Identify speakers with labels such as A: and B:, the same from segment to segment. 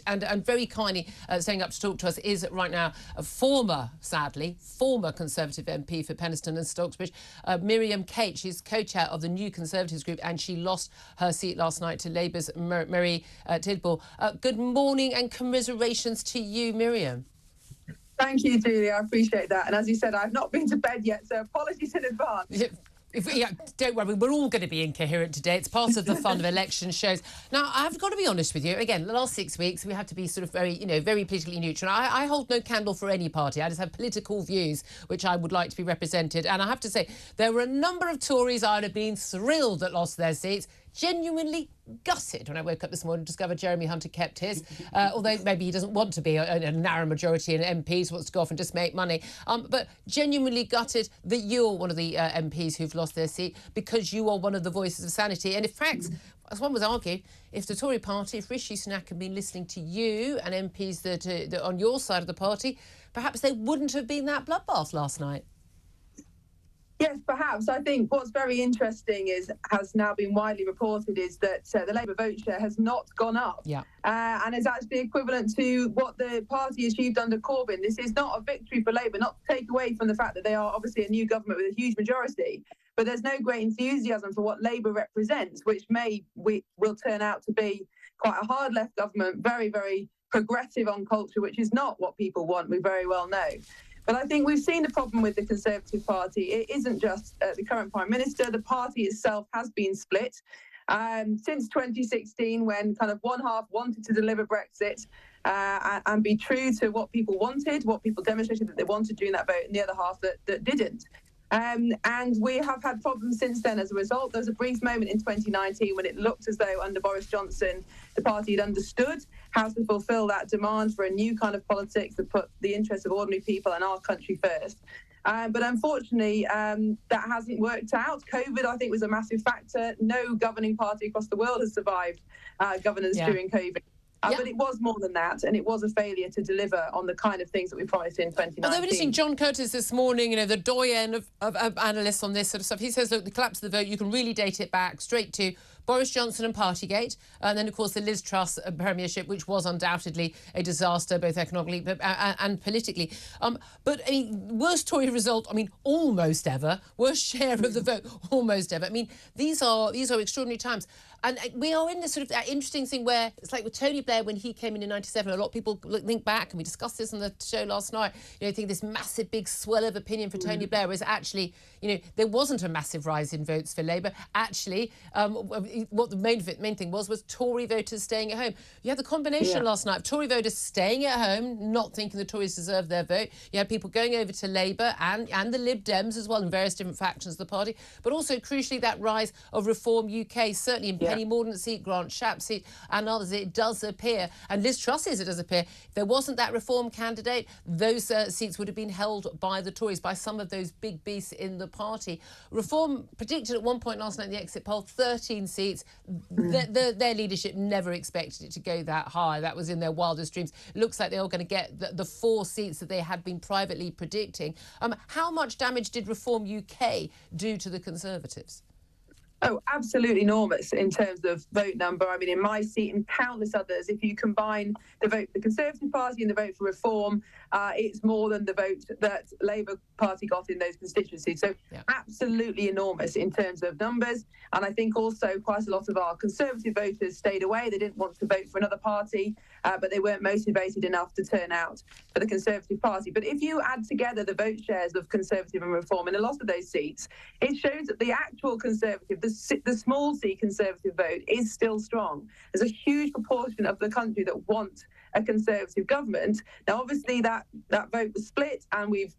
A: And very kindly staying up to talk to us is right now a sadly, former Conservative MP for Penistone and Stocksbridge, Miriam Kate. She's co-chair of the New Conservatives group, and she lost her seat last night to Labour's Mary Tidball. Good morning and commiserations to you, Miriam.
B: Thank you, Julia. I appreciate that. And as you said, I've not been to bed yet, so apologies in advance.
A: Don't worry, we're all going to be incoherent today. It's part of the fun of election shows. Now, I've got to be honest with you. Again, the last 6 weeks, we have to be sort of very politically neutral. I hold no candle for any party. I just have political views, which I would like to be represented. And I have to say, there were a number of Tories I'd have been thrilled that lost their seats. Genuinely gutted when I woke up this morning and discovered Jeremy Hunter kept his, although maybe he doesn't want to be a narrow majority in MPs, wants to go off and just make money. But genuinely gutted that you're one of the MPs who've lost their seat because you are one of the voices of sanity. And in fact, as one would argue, if the Tory party, if Rishi Sunak had been listening to you and MPs that are on your side of the party, perhaps they wouldn't have been that bloodbath last night.
B: Yes, perhaps. I think what's very interesting has now been widely reported is that the Labour vote share has not gone up.
A: Yeah.
B: And is actually equivalent to what the party achieved under Corbyn. This is not a victory for Labour, not to take away from the fact that they are obviously a new government with a huge majority. But there's no great enthusiasm for what Labour represents, which will turn out to be quite a hard left government, very, very progressive on culture, which is not what people want, we very well know. But I think we've seen the problem with the Conservative Party. It isn't just the current Prime Minister. The party itself has been split since 2016, when kind of one half wanted to deliver Brexit and be true to what people wanted, what people demonstrated that they wanted during that vote, and the other half that didn't. And we have had problems since then as a result. There was a brief moment in 2019 when it looked as though under Boris Johnson, the party had understood how to fulfil that demand for a new kind of politics that put the interests of ordinary people and our country first. But unfortunately, that hasn't worked out. COVID, I think, was a massive factor. No governing party across the world has survived governance during COVID. But it was more than that, and it was a failure to deliver on the kind of things that we promised in 2019.
A: Although we're listening, John Curtis this morning, the doyen of analysts on this sort of stuff, he says, look, the collapse of the vote, you can really date it back straight to Boris Johnson and Partygate, and then, of course, the Liz Truss premiership, which was undoubtedly a disaster, both economically and politically. But I mean, worst Tory result, I mean, almost ever. Worst share of the vote, almost ever. I mean, these are extraordinary times. And we are in this sort of interesting thing where it's like with Tony Blair when he came in '97. A lot of people think back, and we discussed this on the show last night. Think this massive big swell of opinion for Tony Blair was actually, there wasn't a massive rise in votes for Labour. Actually, what the main thing was Tory voters staying at home. You had the combination last night of Tory voters staying at home, not thinking the Tories deserved their vote. You had people going over to Labour and the Lib Dems as well, in various different factions of the party. But also, crucially, that rise of Reform UK, certainly in Penny Mordaunt's seat, Grant Shapps' seat, and others, it does appear, and Liz Truss's, it does appear, if there wasn't that Reform candidate, those seats would have been held by the Tories, by some of those big beasts in the party. Reform predicted at one point last night in the exit poll 13 seats. Their leadership never expected it to go that high. That was in their wildest dreams. It looks like they're all going to get the 4 seats that they had been privately predicting. How much damage did Reform UK do to the Conservatives?
B: Oh, absolutely enormous in terms of vote number. I mean, in my seat and countless others, if you combine the vote for the Conservative Party and the vote for Reform, it's more than the vote that Labour Party got in those constituencies. So absolutely enormous in terms of numbers. And I think also quite a lot of our Conservative voters stayed away. They didn't want to vote for another party, but they weren't motivated enough to turn out for the Conservative Party. But if you add together the vote shares of Conservative and Reform in a lot of those seats, it shows that the actual Conservative, the small C Conservative vote is still strong. There's a huge proportion of the country that want a Conservative government. Now, obviously, that vote was split, and we've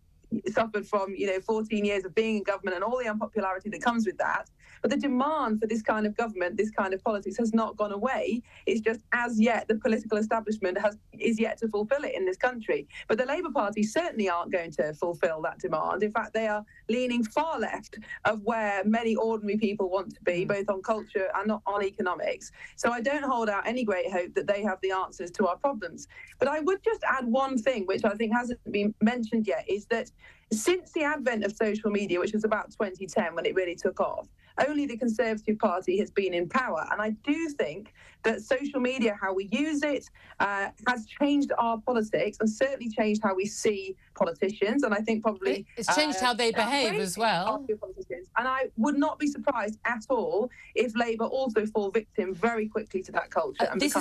B: suffered from 14 years of being in government and all the unpopularity that comes with that. But the demand for this kind of government, this kind of politics, has not gone away. It's just, as yet, the political establishment is yet to fulfil it in this country. But the Labour Party certainly aren't going to fulfil that demand. In fact, they are leaning far left of where many ordinary people want to be, both on culture and on economics. So I don't hold out any great hope that they have the answers to our problems. But I would just add one thing, which I think hasn't been mentioned yet, is that since the advent of social media, which was about 2010 when it really took off, only the Conservative Party has been in power. And I do think that social media, how we use it, has changed our politics and certainly changed how we see politicians. And I think probably
A: it's changed how they behave as well.
B: And I would not be surprised at all if Labour also fall victim very quickly to that culture.
A: This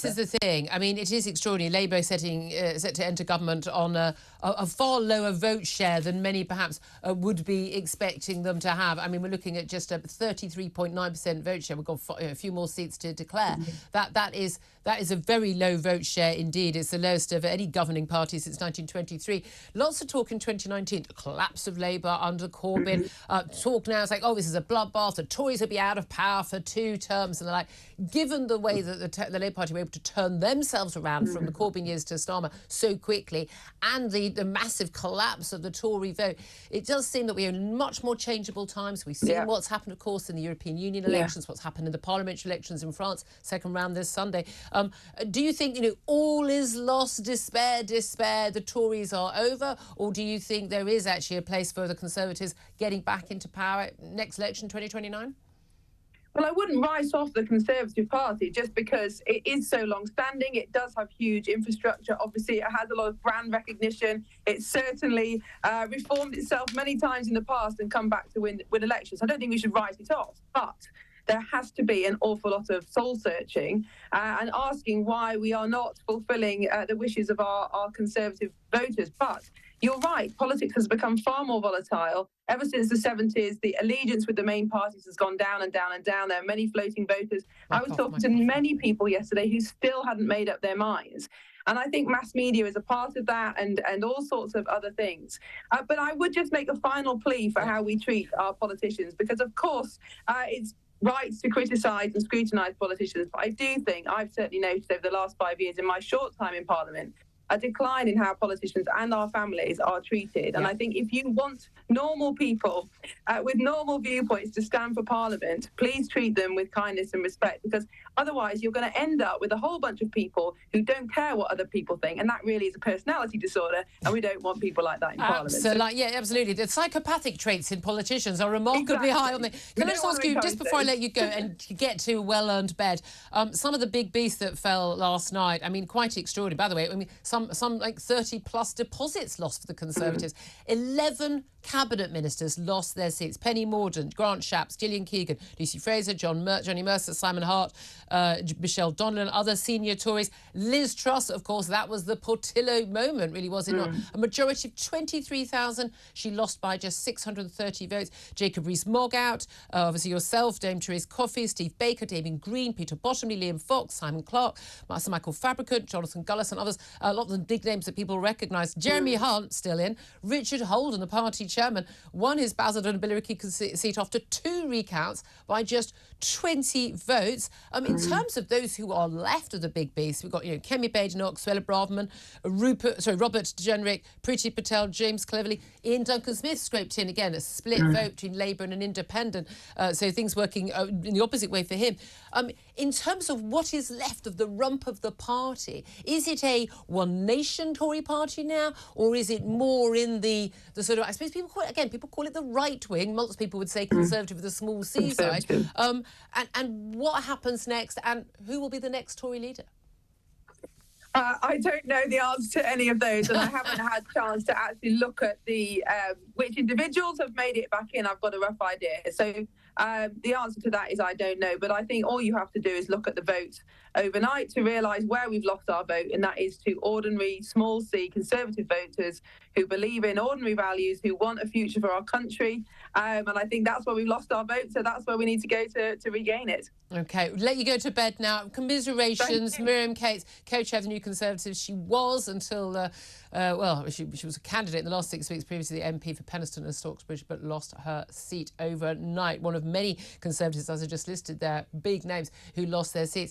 A: is the thing. I mean, it is extraordinary. Labour set to enter government on a far lower vote share than many perhaps would be expecting them to have. I mean, we're looking at just a 33.9% vote share. We've got a few more seats to declare. That is a very low vote share indeed. It's the lowest of any governing party since 1923. Lots of talk in 2019, the collapse of Labour under Corbyn. Talk now is like, oh, this is a bloodbath. The Tories will be out of power for 2 terms. And they're like, given the way that the Labour Party were able to turn themselves around from the Corbyn years to Starmer so quickly, and the massive collapse of the Tory vote, it does seem that we are in much more changeable times. We've seen what's happened, of course, in the European Union elections, what's happened in the parliamentary elections in France, second round this Sunday. Do you think, all is lost, despair, the Tories are over? Or do you think there is actually a place for the Conservatives getting back into power next election, 2029?
B: Well, I wouldn't write off the Conservative Party just because it is so long-standing. It does have huge infrastructure. Obviously, it has a lot of brand recognition. It's certainly reformed itself many times in the past and come back to win elections. I don't think we should write it off. But there has to be an awful lot of soul-searching and asking why we are not fulfilling the wishes of our Conservative voters. But you're right, politics has become far more volatile. Ever since the 70s, the allegiance with the main parties has gone down and down and down. There are many floating voters. I was talking to many people yesterday who still hadn't made up their minds. And I think mass media is a part of that and all sorts of other things. But I would just make a final plea for how we treat our politicians, because, of course, it's right to criticise and scrutinise politicians. But I do think I've certainly noticed over the last 5 years in my short time in Parliament a decline in how politicians and our families are treated. And I think if you want normal people with normal viewpoints to stand for Parliament, please treat them with kindness and respect, because otherwise you're going to end up with a whole bunch of people who don't care what other people think. And that really is a personality disorder. And we don't want people like that in Parliament.
A: Absolutely. The psychopathic traits in politicians are remarkably high on the... Can I just ask you, just before I let you go and get to well-earned bed, some of the big beasts that fell last night, I mean, quite extraordinary. By the way, I mean, some like 30-plus deposits lost for the Conservatives. 11 cabinet ministers lost their seats. Penny Mordaunt, Grant Shapps, Gillian Keegan, Lucy Fraser, Johnny Mercer, Simon Hart, Michelle Donnellan, other senior Tories. Liz Truss, of course, that was the Portillo moment, really, was it not? A majority of 23,000. She lost by just 630 votes. Jacob Rees-Mogg out. Obviously yourself, Dame Therese Coffey, Steve Baker, Damien Green, Peter Bottomley, Liam Fox, Simon Clarke, Sir Michael Fabricant, Jonathan Gullis and others. A lot of the big names that people recognise. Jeremy Hunt still in. Richard Holden, the party chairman, won his Basildon and Billericay seat after 2 recounts by just 20 votes. In terms of those who are left of the big beasts, we've got Kemi Badenoch, Suella Braverman, Robert Jenrick, Priti Patel, James Cleverly, Ian Duncan-Smith scraped in again, a split vote between Labour and an independent. So things working in the opposite way for him. In terms of what is left of the rump of the party, is it a one nation Tory party now, or is it more in the sort of, I suppose people call it the right wing. Most people would say Conservative with a small C side. And what happens next, and who will be the next Tory leader?
B: I don't know the answer to any of those, and I haven't had a chance to actually look at the which individuals have made it back in. I've got a rough idea. So the answer to that is I don't know. But I think all you have to do is look at the vote overnight to realise where we've lost our vote, and that is to ordinary, small C Conservative voters who believe in ordinary values, who want a future for our country. And I think that's where we've lost our vote, so that's where we need to go to regain it.
A: OK, let you go to bed now. Commiserations, Miriam Cates, co-chair of the New Conservatives. She was until, she was a candidate in the last 6 weeks, previously the MP for Penistone and Stocksbridge, but lost her seat overnight. One of many Conservatives, as I just listed there, big names who lost their seats.